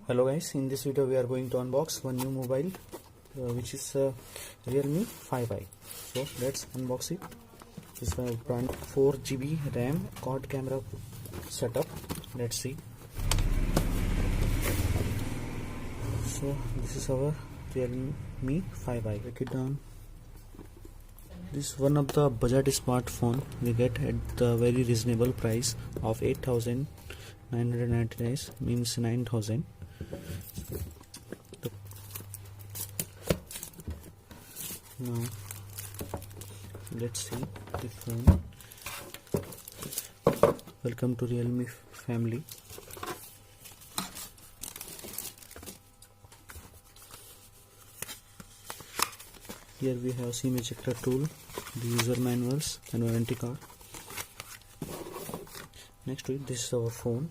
Hello guys, in this video we are going to unbox one new mobile which is Realme 5i. So let's unbox it. This is a brand 4GB RAM quad camera setup. Let's see. So this is our Realme 5i. Break it down. This is one of the budget smartphone we get at the very reasonable price of 8,999, means 9,000. Now let's see the phone. Welcome to Realme family. Here we have SIM ejector tool, the user manuals and warranty card. Next to it, this is our phone.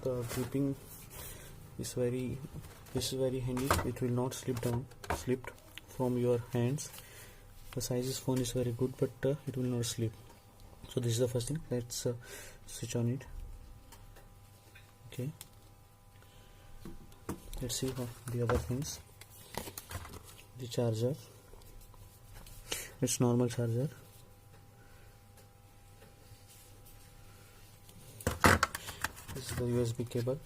The gripping is very handy. It will not slip from your hands. The size of this phone is very good, but it will not slip. So this is the first thing. Let's switch on it. Okay, let's see what the other things. The charger, it's normal charger. This is the USB cable.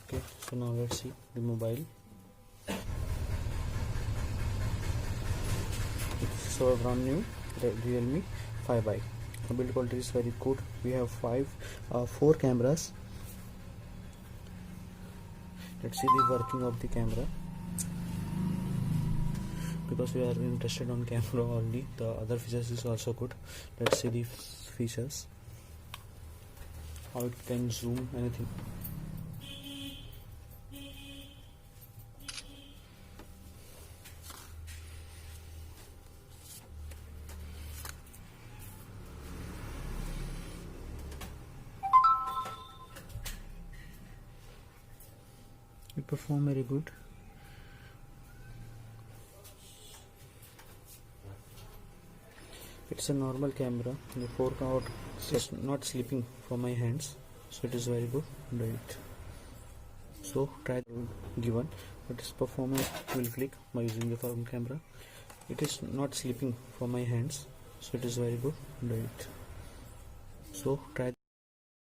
Okay, so now let's see the mobile. It's our brand new Realme 5i. The build quality is very good. We have four cameras. Let's see the working of the camera, because we are interested on camera only. The other features is also good. Let's see the features, how it can zoom anything. It performs very good. It's a normal camera. The 4K is not slipping from my hands, so it is very good. Right. So try the given, but its performance will click by using the front camera. It is not slipping from my hands, so it is very good. Right. So try.